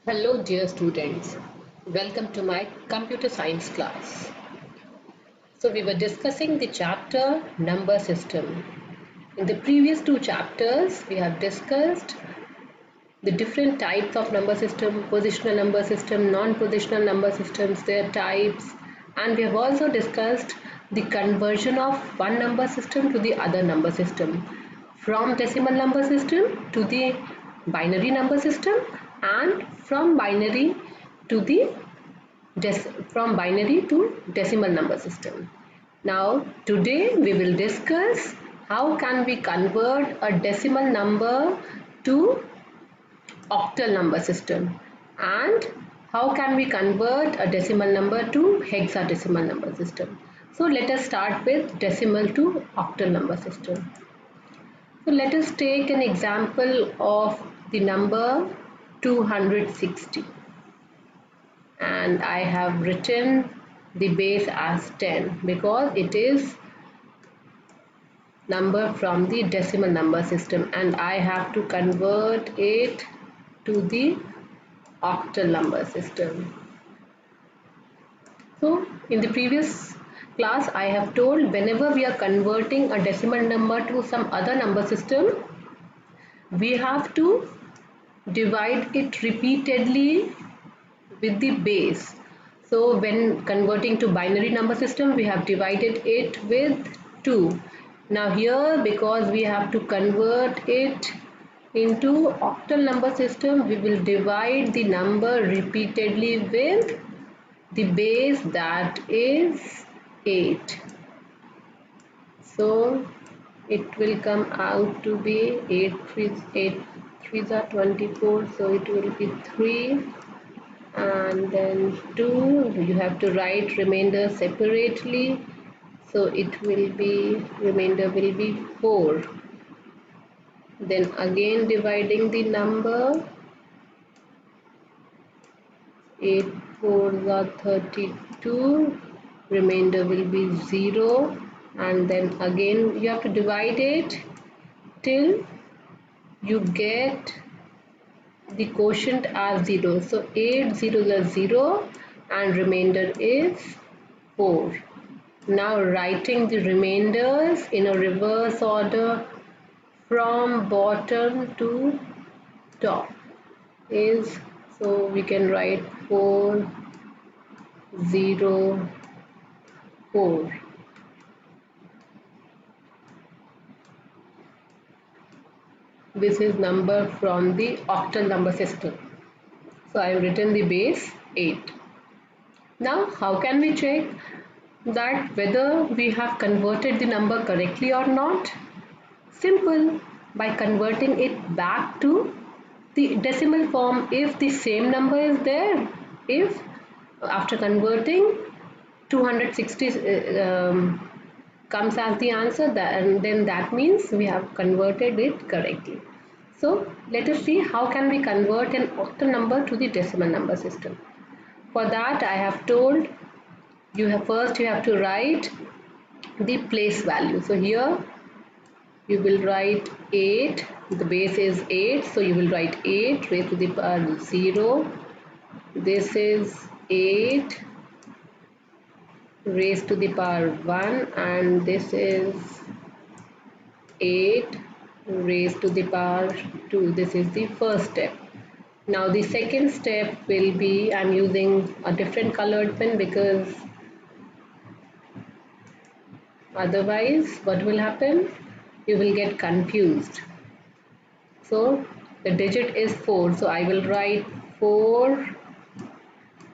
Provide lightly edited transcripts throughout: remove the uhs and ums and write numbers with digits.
Hello dear students, welcome to my computer science class. So we were discussing the chapter number system. In the previous two chapters we have discussed the different types of number system, positional number system, non-positional number systems, their types, and we have also discussed the conversion of one number system to the other number system, from decimal number system to the binary number system, and from binary to the from binary to decimal number system. Now today we will discuss how can we convert a decimal number to octal number system, and how can we convert a decimal number to hexadecimal number system. So let us start with decimal to octal number system. So let us take an example of the number 260, and I have written the base as 10 because it is number from the decimal number system and I have to convert it to the octal number system. So in the previous class I have told whenever we are converting a decimal number to some other number system, we have to divide it repeatedly with the base. So when converting to binary number system, we have divided it with 2. Now here, because we have to convert it into octal number system, we will divide the number repeatedly with the base, that is 8. So it will come out to be 8 threes are 24, so it will be 3, and then 2 you have to write remainder separately, so it will be remainder will be 4. Then again dividing the number, 8 4s are 32, remainder will be 0, and then again you have to divide it till you get the quotient as 0. So 8 zeros are 0 and remainder is 4. Now writing the remainders in a reverse order from bottom to top is, so we can write 4 0 4. This is number from the octal number system. So I have written the base 8. Now how can we check that whether we have converted the number correctly or not? Simple, by converting it back to the decimal form. If the same number is there, if after converting 260 comes as the answer, then that means we have converted it correctly. So let us see how can we convert an octal number to the decimal number system. For that I have told you have to write the place value. So here you will write 8, the base is 8, so you will write 8 raised to the power 0. This is 8 raised to the power 1, and this is 8 raised to the power 2. This is the first step. Now the second step will be, I'm using a different colored pen because otherwise what will happen, you will get confused. So the digit is 4, so I will write 4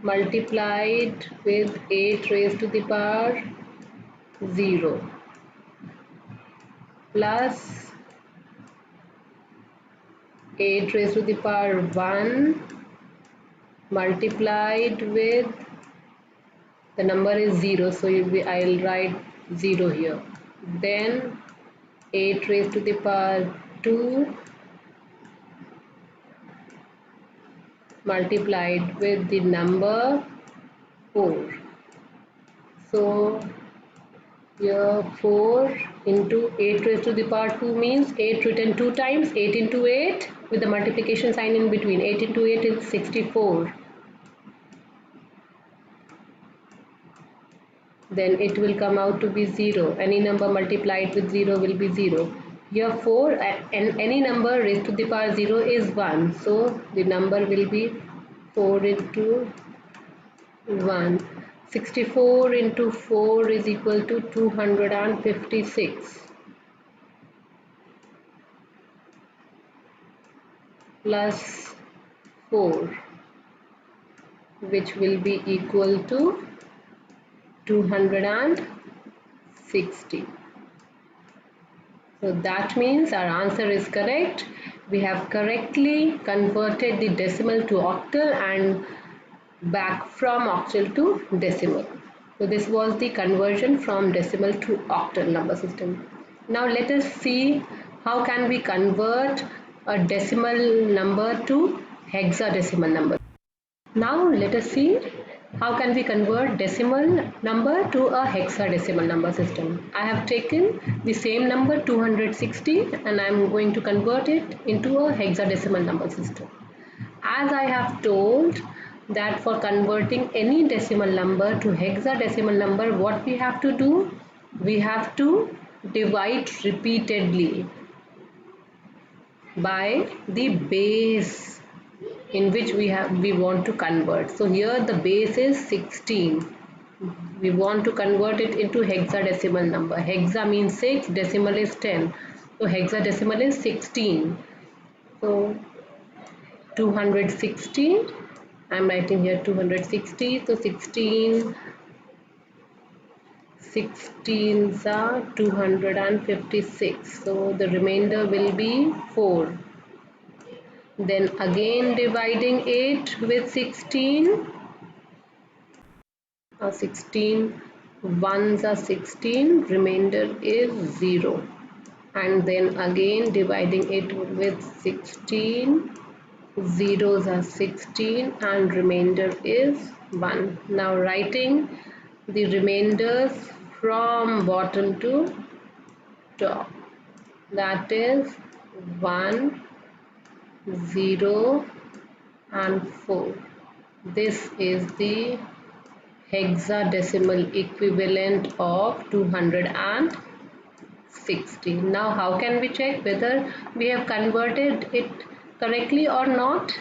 multiplied with 8 raised to the power 0 plus 8 raised to the power 1 multiplied with, the number is 0, so I'll write 0 here. Then 8 raised to the power 2 multiplied with the number 4. So Here 4 into 8 raised to the power 2 means 8 written 2 times, 8 into 8 with the multiplication sign in between. 8 into 8 is 64. Then it will come out to be 0. Any number multiplied with 0 will be 0. Here 4 and any number raised to the power 0 is 1. So the number will be 4 into 1. 64 into 4 is equal to 256 plus 4, which will be equal to 260. So that means our answer is correct. We have correctly converted the decimal to octal and back from octal to decimal. So this was the conversion from decimal to octal number system. Now let us see how can we convert a decimal number to hexadecimal number. Now let us see how can we convert decimal number to a hexadecimal number system. I have taken the same number 260 and I am going to convert it into a hexadecimal number system. As I have told that for converting any decimal number to hexadecimal number, what we have to do? We have to divide repeatedly by the base in which we want to convert. So here the base is 16. We want to convert it into hexadecimal number. Hexa means 6, decimal is 10. So hexadecimal is 16. So 260, I'm writing here 260. So 16 16s are 256. So the remainder will be 4. Then again dividing it with 16. 16 ones are 16, remainder is 0. And then again dividing it with 16, zeros are 16 and remainder is 1. Now writing the remainders from bottom to top, that is 1, 0 and 4. This is the hexadecimal equivalent of 260. Now how can we check whether we have converted it correctly or not?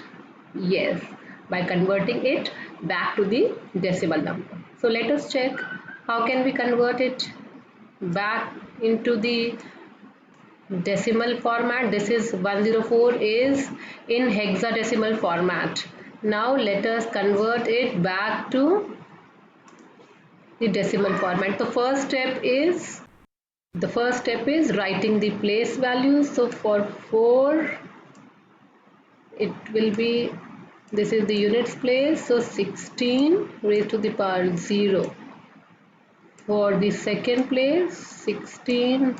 Yes, by converting it back to the decimal number. So let us check how can we convert it back into the decimal format. This is 104 is in hexadecimal format. Now let us convert it back to the decimal format. The first step is writing the place values. So for 4 it will be, this is the units place, so 16 raised to the power 0. For the second place 16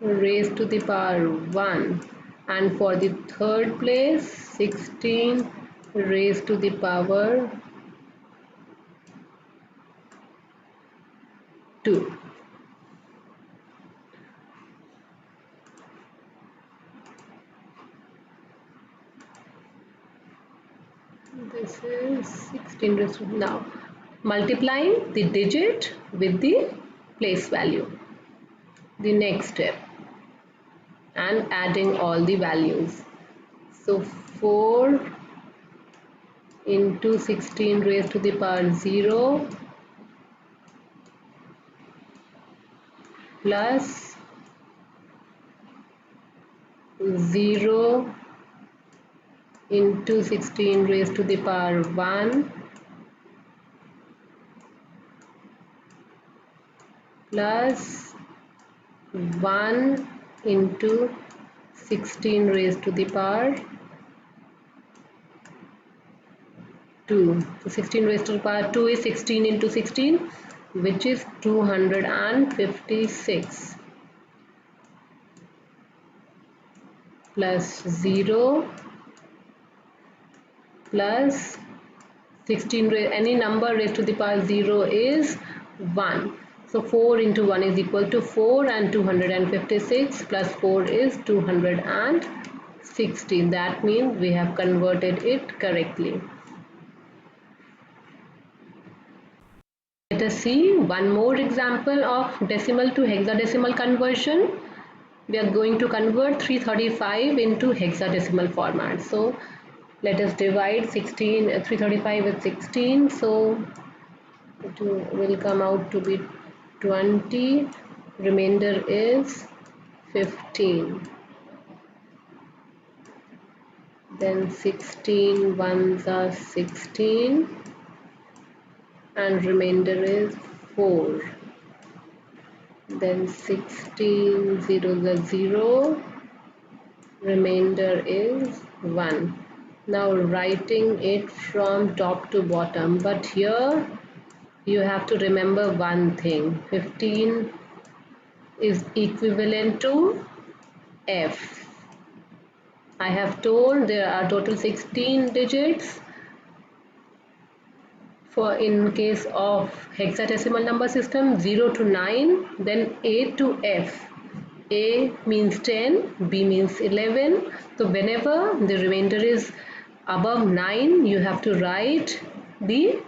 raised to the power 1, and for the third place 16 raised to the power 2. This is 16 raised to, now multiplying the digit with the place value, the next step, and adding all the values. So 4 into 16 raised to the power 0 plus 0 into 16 raised to the power 1 plus 1 into 16 raised to the power 2. So 16 raised to the power 2 is 16 into 16, which is 256 plus 0 plus 16, any number raised to the power 0 is 1. So 4 into 1 is equal to 4, and 256 plus 4 is 216. That means we have converted it correctly. Let us see one more example of decimal to hexadecimal conversion. We are going to convert 335 into hexadecimal format. So let us divide 335 with 16. So it will come out to be 20. Remainder is 15. Then 16 ones are 16, and remainder is 4. Then 16 zeros are 0, remainder is 1. Now writing it from top to bottom, but here you have to remember one thing: 15 is equivalent to F. I have told there are total 16 digits. For in case of hexadecimal number system, 0 to 9, then A to F. A means 10, B means 11. So whenever the remainder is above 9, you have to write the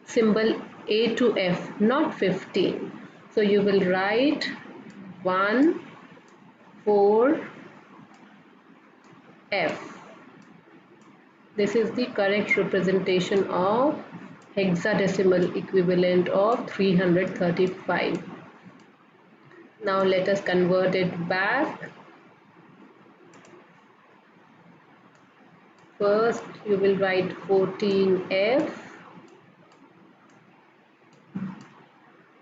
symbol A to F, not 15. So you will write 1, 4, F. This is the correct representation of hexadecimal equivalent of 335. Now let us convert it back. First you will write 14F,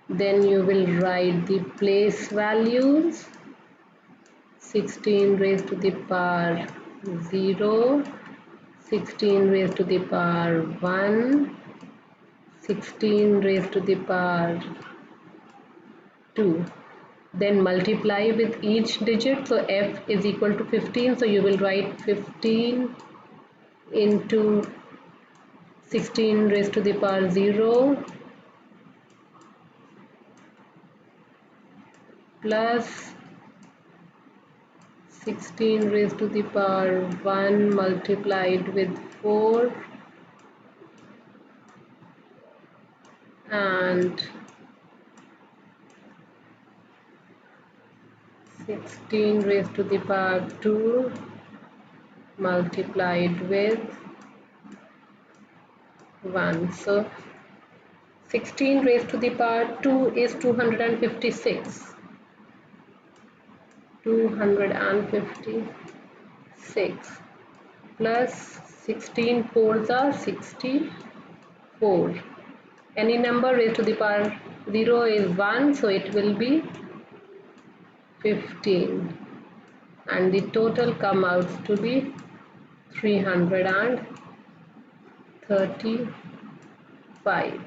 then you will write the place values: 16 raised to the power 0, 16 raised to the power 1, 16 raised to the power 2. Then multiply with each digit. So F is equal to 15. So you will write 15 into 16 raised to the power 0 plus 16 raised to the power 1 multiplied with 4 and 16 raised to the power 2 multiplied with 1. So 16 raised to the power 2 is 256. 256 plus 16 fours are 64. Any number raised to the power 0 is 1, so it will be 15, and the total come out to be 335.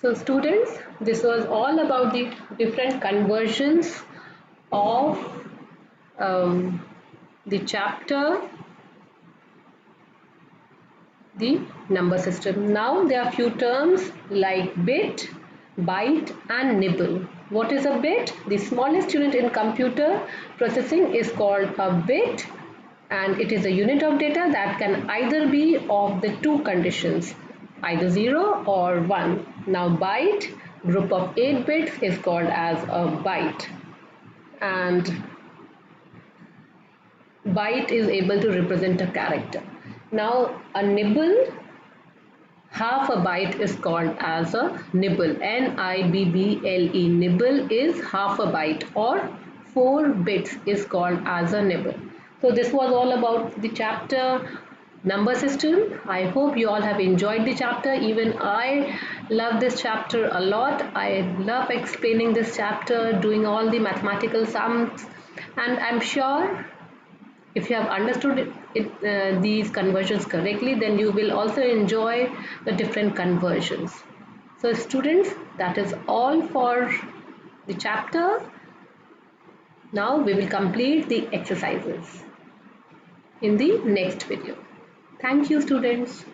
So students, this was all about the different conversions of the chapter, the number system. Now there are few terms like bit, byte and nibble. What is a bit? The smallest unit in computer processing is called a bit, and it is a unit of data that can either be of the two conditions, either 0 or 1. Now byte, group of 8 bits, is called as a byte, and byte is able to represent a character. Now a nibble, half a byte, is called as a nibble. N-I-B-B-L-E. Nibble is half a byte, or 4 bits is called as a nibble. So this was all about the chapter number system. I hope you all have enjoyed the chapter. Even I love this chapter a lot. I love explaining this chapter, doing all the mathematical sums, and I'm sure if you have understood these conversions correctly, then you will also enjoy the different conversions. So students, that is all for the chapter. Now we will complete the exercises in the next video. Thank you students.